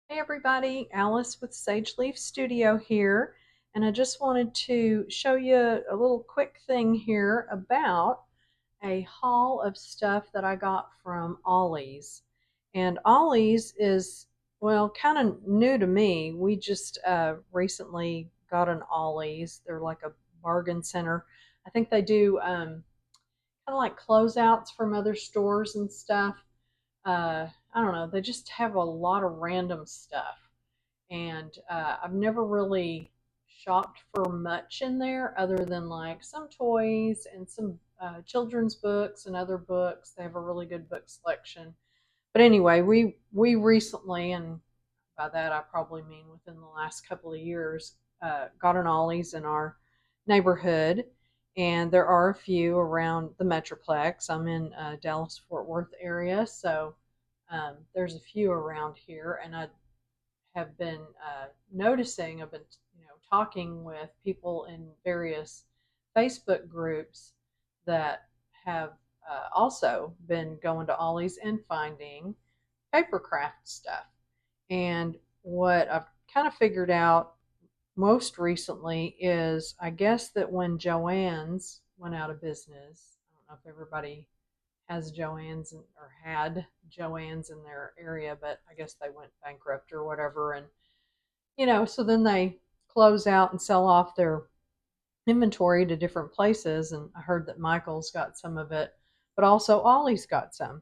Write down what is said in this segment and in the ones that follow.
Hey everybody, Alice with Sage Leaf Studio here, and I just wanted to show you a little quick thing here about a haul of stuff that I got from Ollie's. And Ollie's is, well, kind of new to me. We just recently got an Ollie's. They're like a bargain center. I think they do kind of like closeouts from other stores and stuff. I don't know, they just have a lot of random stuff. And I've never really shopped for much in there other than like some toys and some children's books and other books. They have a really good book selection. But anyway, we recently, and by that I probably mean within the last couple of years, got an Ollie's in our neighborhood, and there are a few around the Metroplex. I'm in Dallas Fort Worth area, so there's a few around here, and I have been noticing. I've been talking with people in various Facebook groups that have also been going to Ollie's and finding papercraft stuff. And what I've kind of figured out most recently is I guess that when Joann's went out of business, I don't know if everybody has Joann's or had Joann's in their area, but I guess they went bankrupt or whatever. And, so then they close out and sell off their inventory to different places. And I heard that Michael's got some of it, but also Ollie's got some.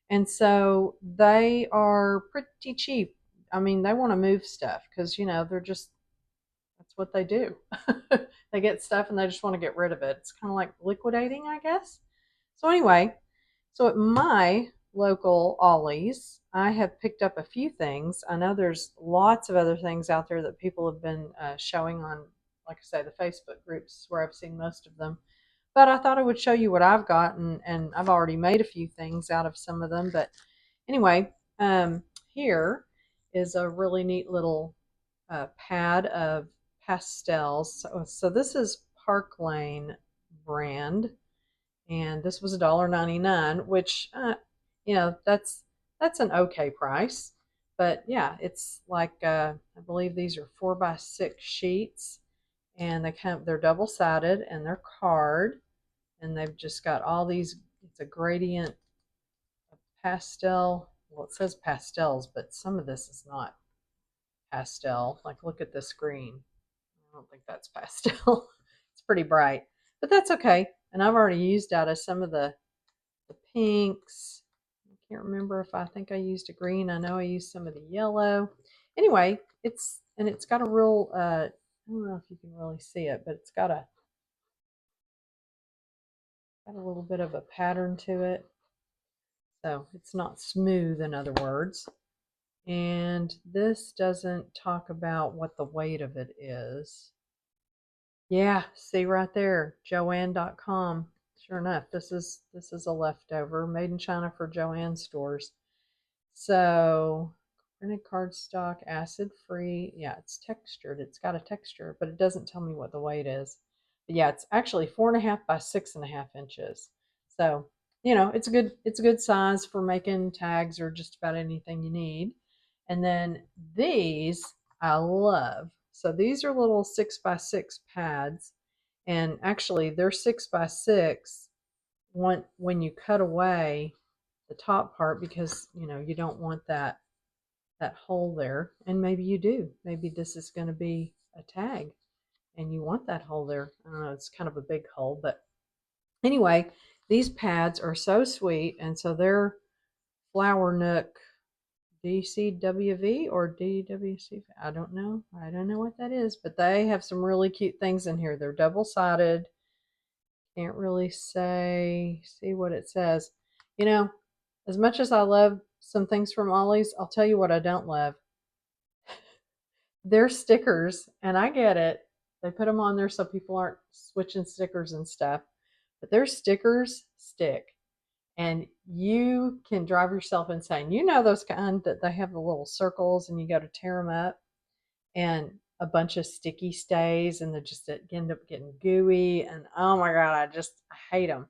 And so they are pretty cheap. I mean, they want to move stuff because, they're just, that's what they do. They get stuff and they just want to get rid of it. It's kind of like liquidating, I guess. So, anyway, so at my local Ollie's, I have picked up a few things. I know there's lots of other things out there that people have been showing on, like I say, the Facebook groups where I've seen most of them. But I thought I would show you what I've got, and I've already made a few things out of some of them. But anyway, here is a really neat little pad of pastels. So this is Park Lane brand, and this was $1.99, which that's an okay price. But yeah, it's like I believe these are 4x6 sheets, and they're double sided and they're card, and they've just got all these. It's a gradient pastel. Well, it says pastels, but some of this is not pastel. Like, look at this green. I don't think that's pastel. It's pretty bright, but that's okay. And I've already used out of some of the pinks. I can't remember if I think I used a green. I know I used some of the yellow. Anyway, it's got a real I don't know if you can really see it, but it's got a little bit of a pattern to it. So it's not smooth, in other words. And this doesn't talk about what the weight of it is. Yeah, see right there, Joann.com. Sure enough, this is a leftover made in China for Joann stores. So printed cardstock, acid free. Yeah, it's textured. It's got a texture, but it doesn't tell me what the weight is. But yeah, it's actually 4.5 by 6.5 inches. So it's a good size for making tags or just about anything you need. And then these I love. So these are little 6x6 pads, and actually they're 6x6 when you cut away the top part, because you don't want that hole there, and maybe you do. Maybe this is going to be a tag and you want that hole there. I don't know, it's kind of a big hole, but anyway, these pads are so sweet. And so they're Flower Nook DCWV or DWC. I don't know what that is, but they have some really cute things in here. They're double sided. Can't really see what it says. You know, as much as I love some things from Ollie's, I'll tell you what I don't love. They're stickers, and I get it. They put them on there so people aren't switching stickers and stuff. But their stickers stick, and you can drive yourself insane. You know those kind that they have the little circles, and you go to tear them up, and a bunch of sticky stays, and they just end up getting gooey. And oh my god, I hate them.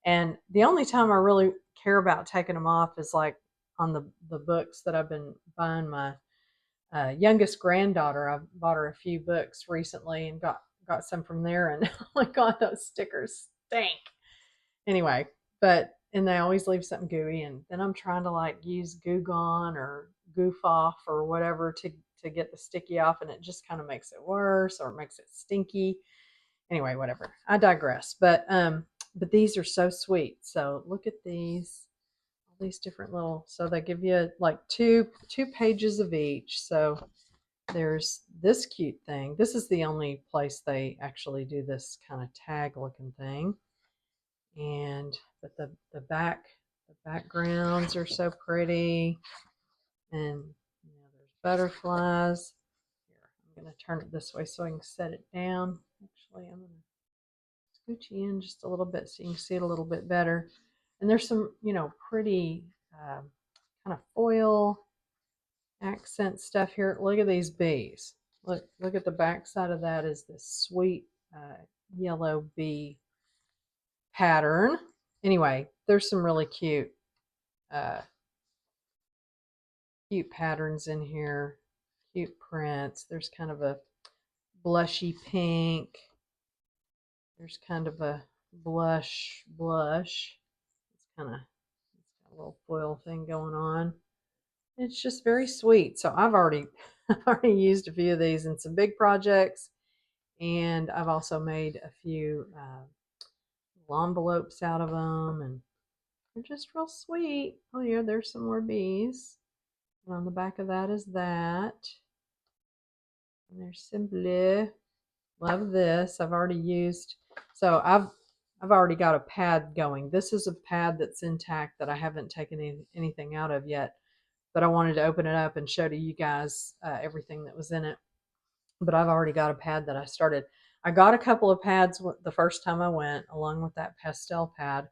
And the only time I really care about taking them off is like on the books that I've been buying my youngest granddaughter. I bought her a few books recently and got some from there, and oh my god, those stickers stink. Anyway, but and they always leave something gooey, and then I'm trying to like use Goo Gone or Goof Off or whatever to get the sticky off, and it just kind of makes it worse or it makes it stinky. Anyway, whatever. I digress. But these are so sweet. So look at these, all these different little. So they give you like two pages of each. So there's this cute thing. This is the only place they actually do this kind of tag looking thing. And but the backgrounds are so pretty, and there's butterflies. Here, I'm gonna turn it this way so I can set it down. Actually, I'm gonna scooch you in just a little bit so you can see it a little bit better. And there's some, pretty kind of foil accent stuff here. Look at these bees. Look at the back side of that is this sweet yellow bee pattern. Anyway, there's some really uh, cute patterns in here, cute prints. There's kind of a blushy pink. There's kind of a blush. It's kind of a little foil thing going on. It's just very sweet. So I've already used a few of these in some big projects, and I've also made a few little envelopes out of them, and they're just real sweet. Oh yeah, there's some more bees. And on the back of that is that. And there's some bleu. Love this. I've already used. So I've already got a pad going. This is a pad that's intact that I haven't taken anything out of yet, but I wanted to open it up and show to you guys everything that was in it. But I've already got a pad that I started. I got a couple of pads the first time I went, along with that pastel pad.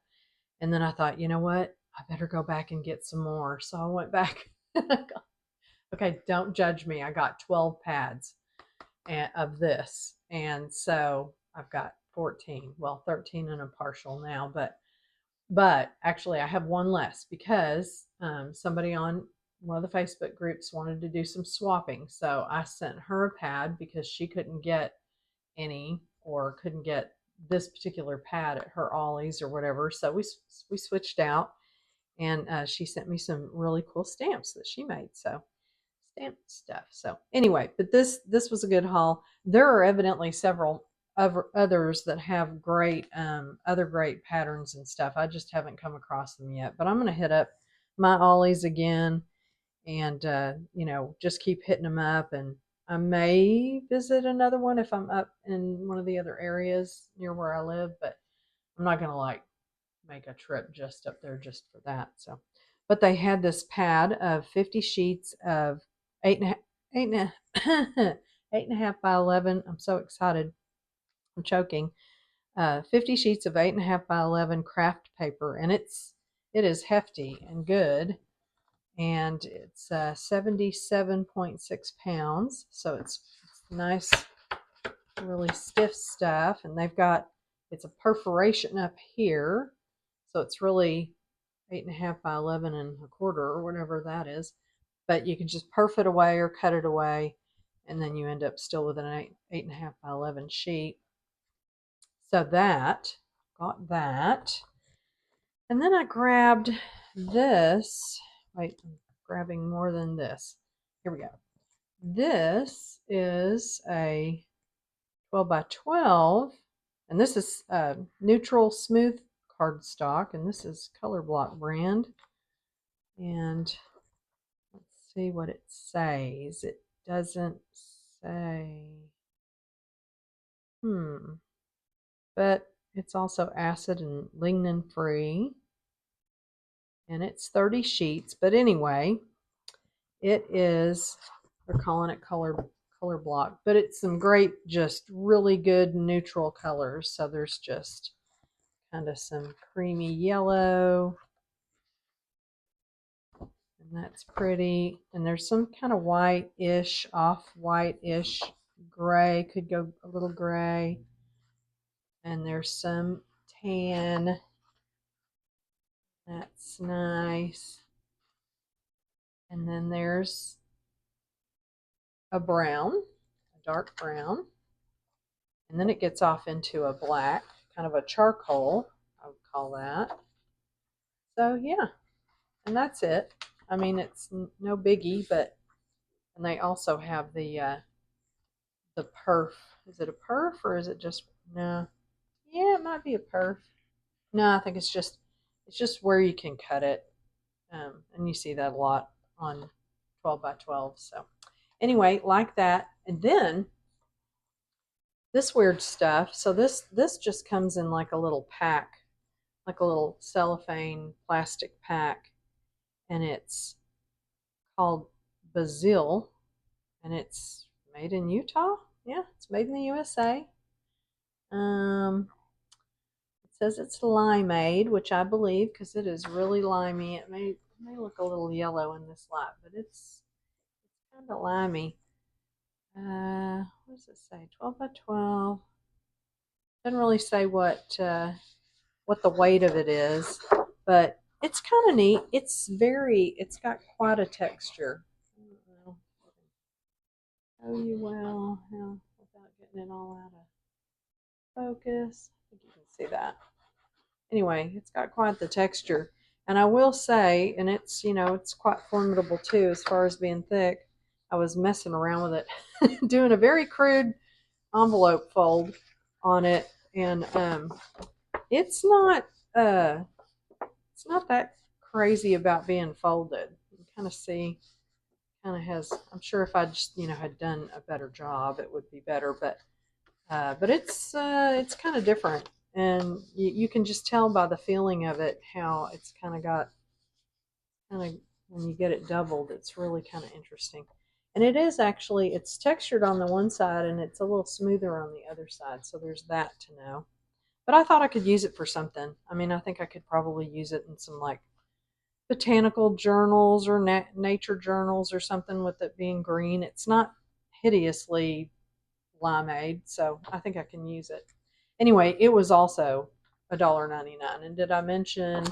And then I thought, you know what? I better go back and get some more. So I went back. Okay, don't judge me. I got 12 pads of this. And so I've got 14, well, 13 and a partial now, but actually I have one less because somebody on one of the Facebook groups wanted to do some swapping. So I sent her a pad because she couldn't get any or couldn't get this particular pad at her Ollies or whatever. So we switched out, and she sent me some really cool stamps that she made. So stamp stuff. So anyway, but this was a good haul. There are evidently several others that have great other great patterns and stuff. I just haven't come across them yet. But I'm going to hit up my Ollies again, and just keep hitting them up. And I may visit another one if I'm up in one of the other areas near where I live, but I'm not going to like make a trip just up there just for that. So, but they had this pad of 50 sheets of eight and a half, eight and a, eight and a half by 11. I'm so excited. I'm choking. 50 sheets of 8.5 by 11 craft paper, and it is hefty and good, and it's 77.6 pounds. So it's nice, really stiff stuff, and it's a perforation up here, so it's really 8.5 by 11 and a quarter or whatever that is. But you can just perf it away or cut it away, and then you end up still with an 8.5 by 11 sheet. So got that. And then I grabbed this. Wait, I'm grabbing more than this. Here we go. This is a 12 by 12, and this is neutral smooth cardstock, and this is Color Block brand. And let's see what it says. It doesn't say. But it's also acid and lignin free. And it's 30 sheets. But anyway, it is, they're calling it color block, but it's some great, just really good neutral colors. So there's just kind of some creamy yellow, and that's pretty. And there's some kind of white-ish, off-white-ish gray, could go a little gray. And there's some tan. That's nice. And then there's a brown, a dark brown, and then it gets off into a black, kind of a charcoal, I would call that. So yeah, and that's it. I mean, it's no biggie, but and they also have the perf. Is it a perf or is it just no? Yeah, it might be a perf. No, I think it's just where you can cut it, and you see that a lot on 12 by 12. So anyway, like that, and then this weird stuff. So this just comes in like a little pack, like a little cellophane plastic pack, and it's called Basil, and it's made in Utah. Yeah, it's made in the USA. It says it's limeade, which I believe because it is really limey. It may look a little yellow in this light, but it's kind of limey. What does it say? 12 by 12. Doesn't really say what the weight of it is, but it's kind of neat. It's got quite a texture. I don't know. Show you well, without getting it all out of focus. I think you can see that. Anyway, it's got quite the texture. And I will say, and it's quite formidable too as far as being thick. I was messing around with it, doing a very crude envelope fold on it, and it's not uh, it's not that crazy about being folded. You kind of see, kind of has. I'm sure if I just had done a better job, it would be better. But it's kind of different, and you can just tell by the feeling of it how it's kind of got kind of when you get it doubled, it's really kind of interesting. And it is actually it's textured on the one side and it's a little smoother on the other side, so there's that to know. But I thought I could use it for something. I mean, I think I could probably use it in some like botanical journals or nature journals or something with it being green. It's not hideously limeade, so I think I can use it. Anyway, it was also $1.99. And did I mention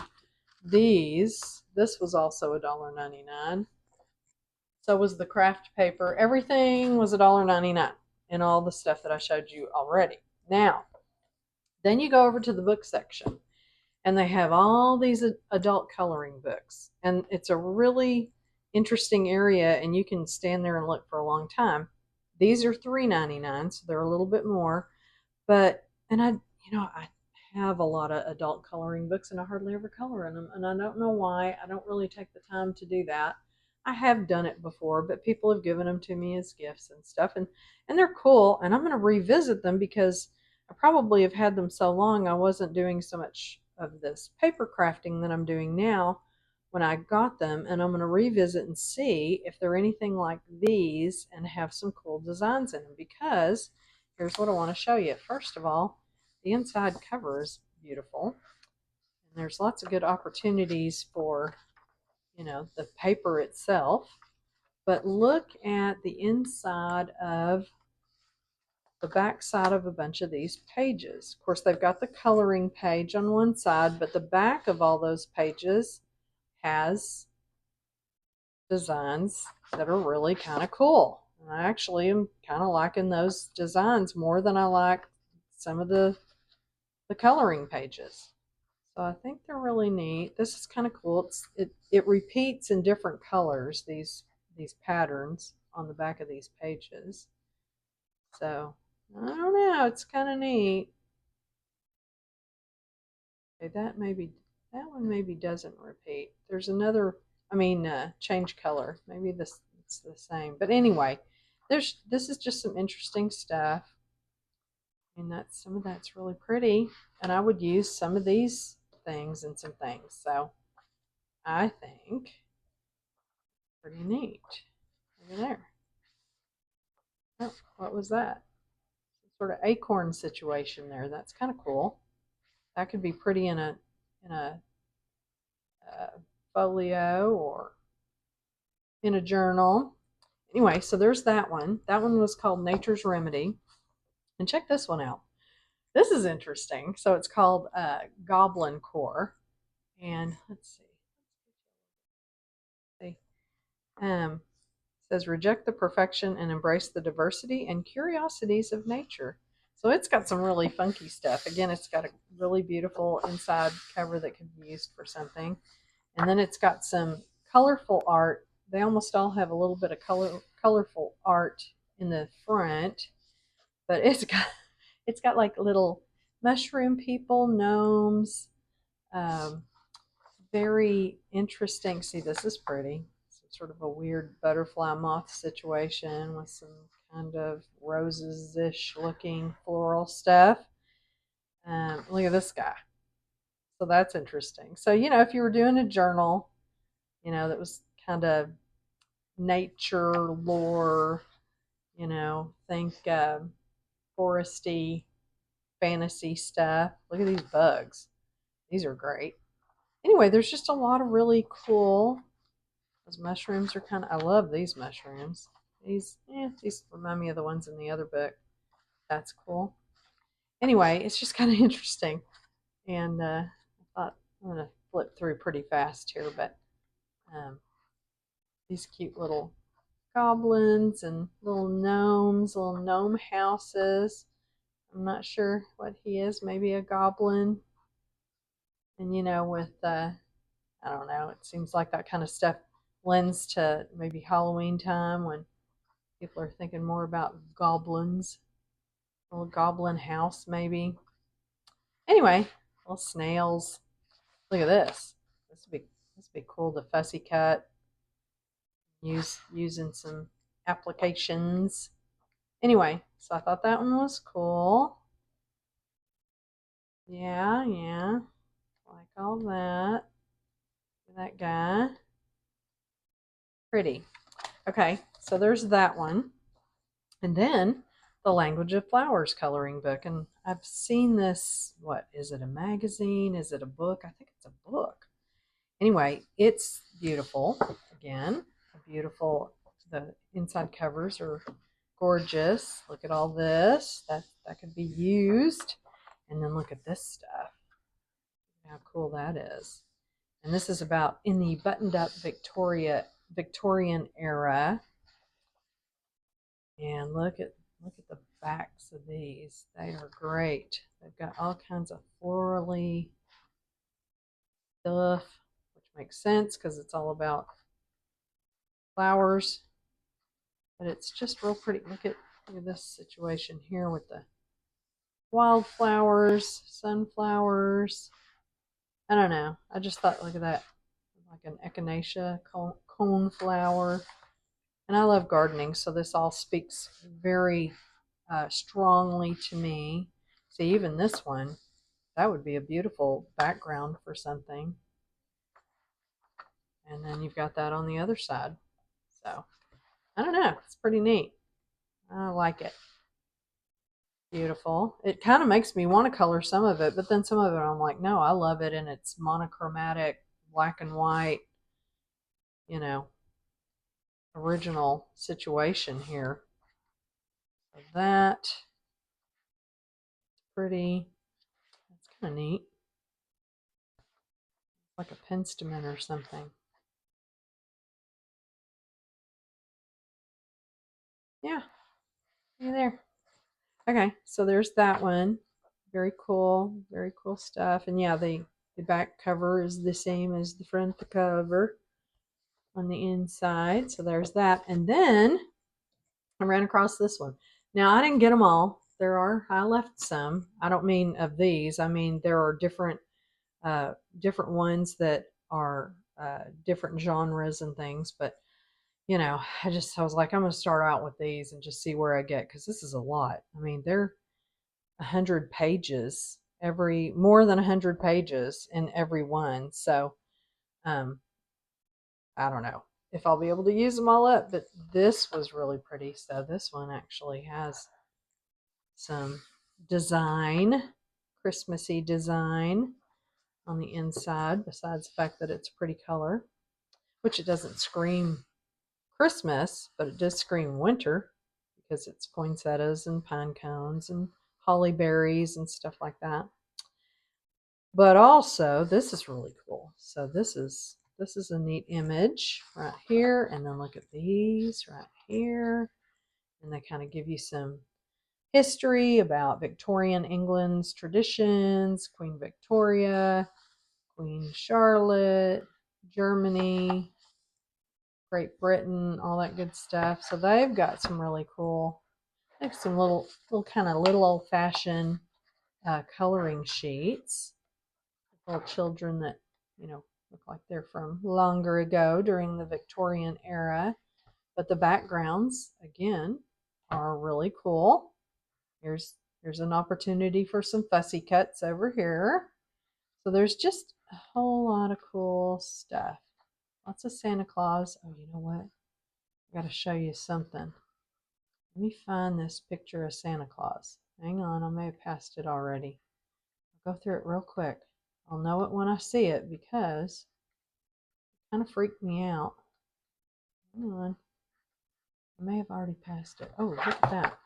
these? This was also $1.99. So was the craft paper. Everything was $1.99 and all the stuff that I showed you already. Now, then you go over to the book section and they have all these adult coloring books. And it's a really interesting area and you can stand there and look for a long time. These are $3.99, so they're a little bit more. But and I have a lot of adult coloring books and I hardly ever color in them, and I don't know why. I don't really take the time to do that. I have done it before, but people have given them to me as gifts and stuff, and they're cool, and I'm going to revisit them because I probably have had them so long I wasn't doing so much of this paper crafting that I'm doing now when I got them, and I'm going to revisit and see if they're anything like these and have some cool designs in them because here's what I want to show you. First of all, the inside cover is beautiful. And there's lots of good opportunities for, the paper itself. But look at the inside of the back side of a bunch of these pages. Of course, they've got the coloring page on one side, but the back of all those pages has designs that are really kind of cool. And I actually am kind of liking those designs more than I like some of the coloring pages. So I think they're really neat. This is kind of cool. It repeats in different colors, these patterns on the back of these pages. So I don't know, it's kind of neat. Okay, that one maybe doesn't repeat. There's another, change color. Maybe it's the same. But anyway, this is just some interesting stuff. And that's some of that's really pretty. And I would use some of these things and some things. So I think pretty neat. Over there. Oh, what was that? Some sort of acorn situation there. That's kind of cool. That could be pretty in a folio or in a journal. Anyway, so there's that one. That one was called Nature's Remedy. And check this one out. This is interesting. So it's called Goblin Core. And let's see. Um, says reject the perfection and embrace the diversity and curiosities of nature. So it's got some really funky stuff. Again, it's got a really beautiful inside cover that could be used for something. And then it's got some colorful art. They almost all have a little bit of colorful art in the front, but it's got like little mushroom people, gnomes, um, very interesting. See, this is pretty. Some sort of a weird butterfly moth situation with some kind of roses-ish looking floral stuff. Look at this guy. So that's interesting. So, if you were doing a journal, that was kind of nature lore, think foresty fantasy stuff. Look at these bugs. These are great. Anyway, there's just a lot of really cool. Those mushrooms are kind of. I love these mushrooms. These remind me of the ones in the other book. That's cool. Anyway, it's just kind of interesting, and I thought I'm gonna flip through pretty fast here, but um, these cute little goblins and little gnomes, little gnome houses. I'm not sure what he is. Maybe a goblin. And with I don't know. It seems like that kind of stuff lends to maybe Halloween time when people are thinking more about goblins. A little goblin house, maybe. Anyway, little snails. Look at this. This would be cool to fussy cut. Using some applications. Anyway, so I thought that one was cool. Yeah. Like all that. That guy. Pretty. Okay, so there's that one. And then the Language of Flowers coloring book. And I've seen this, what, is it a magazine? Is it a book? I think it's a book. Anyway, it's beautiful. Again, beautiful. The inside covers are gorgeous. Look at all this. That could be used. And then look at this stuff. How cool that is. And this is about in the buttoned up Victorian era. And look at the backs of these. They are great. They've got all kinds of florally stuff, which makes sense because it's all about flowers. But it's just real pretty. Look at this situation here with the wildflowers, sunflowers. I don't know. I just thought, look at that. Like an echinacea cone flower. And I love gardening, so this all speaks very strongly to me. See, even this one, that would be a beautiful background for something. And then you've got that on the other side. So, I don't know. It's pretty neat. I like it. Beautiful. It kind of makes me want to color some of it, but then some of it I'm like, no, I love it, and it's monochromatic, black and white, you know, original situation here. So that's pretty. That's kind of neat. Like a penstemon or something. Yeah, you there. Okay, so there's that one. Very cool stuff. And yeah, the back cover is the same as the front cover on the inside. So there's that. And then I ran across this one. Now I didn't get them all. I left some. I don't mean of these. I mean there are different ones that are different genres and things. But I was like, I'm gonna start out with these and just see where I get, because this is a lot. I mean, they're 100 pages, more than 100 pages in every one. So um I don't know if I'll be able to use them all up, but this was really pretty. So this one actually has some design, Christmassy design on the inside, besides the fact that it's a pretty color, which it doesn't scream Christmas, but it does scream winter because it's poinsettias and pine cones and holly berries and stuff like that. But also, this is really cool. So this is this is a neat image right here. And then look at these right here. And they kind of give you some history about Victorian England's traditions, Queen Victoria, Queen Charlotte, Germany, Great Britain, all that good stuff. So they've got some really cool, like some little kind of little old-fashioned coloring sheets. Little children that, look like they're from longer ago during the Victorian era. But the backgrounds, again, are really cool. Here's an opportunity for some fussy cuts over here. So there's just a whole lot of cool stuff. Lots of Santa Claus. Oh, you know what? I got to show you something. Let me find this picture of Santa Claus. Hang on, I may have passed it already. I'll go through it real quick. I'll know it when I see it because it kind of freaked me out. Hang on. I may have already passed it. Oh, look at that.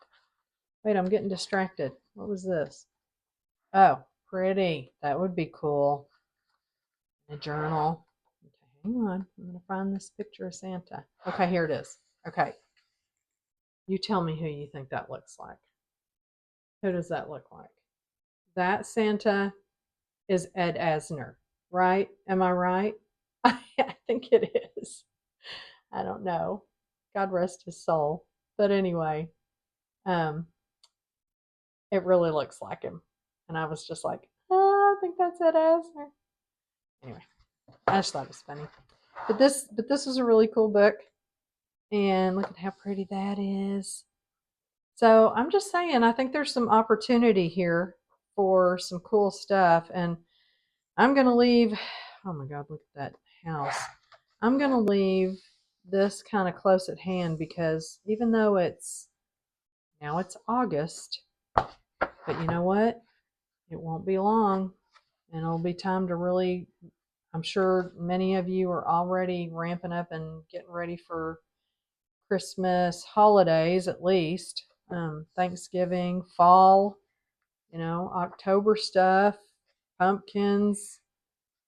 Wait, I'm getting distracted. What was this? Oh, pretty. That would be cool. A journal. Okay, hang on. I'm going to find this picture of Santa. Okay, here it is. Okay. You tell me who you think that looks like. Who does that look like? That Santa is edasner, right? Am I right? I think it is. I don't know. God rest his soul. But anyway, it really looks like him. And I was just like, oh, I think that's edasner. Anyway, I just thought it was funny. But this was a really cool book. And look at how pretty that is. So I'm just saying, I think there's some opportunity here for some cool stuff. And I'm going to leave, oh my God, look at that house. I'm going to leave this kind of close at hand because even though now it's August, but you know what? It won't be long and it'll be time to really, I'm sure many of you are already ramping up and getting ready for Christmas holidays at least. Thanksgiving, fall, October stuff, pumpkins,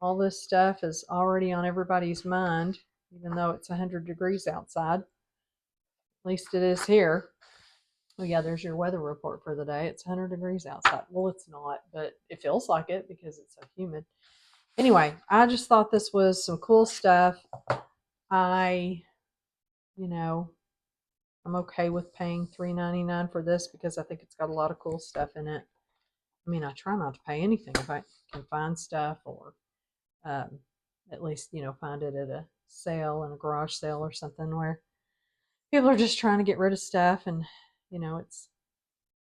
all this stuff is already on everybody's mind, even though it's 100 degrees outside. At least it is here. Oh yeah, there's your weather report for the day. It's 100 degrees outside. Well, it's not, but it feels like it because it's so humid. Anyway, I just thought this was some cool stuff. I'm okay with paying $3.99 for this because I think it's got a lot of cool stuff in it. I mean, I try not to pay anything if I can find stuff or at least, find it at a sale, in a garage sale or something where people are just trying to get rid of stuff and, it's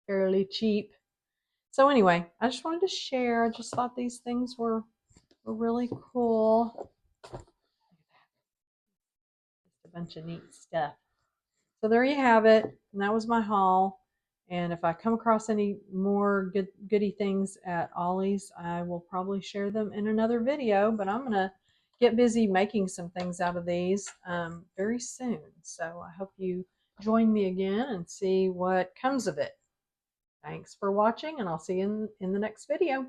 fairly cheap. So anyway, I just wanted to share. I just thought these things were really cool. Just a bunch of neat stuff. So there you have it. And that was my haul. And if I come across any more goody things at Ollie's, I will probably share them in another video. But I'm going to get busy making some things out of these very soon. So I hope you join me again and see what comes of it. Thanks for watching, and I'll see you in the next video.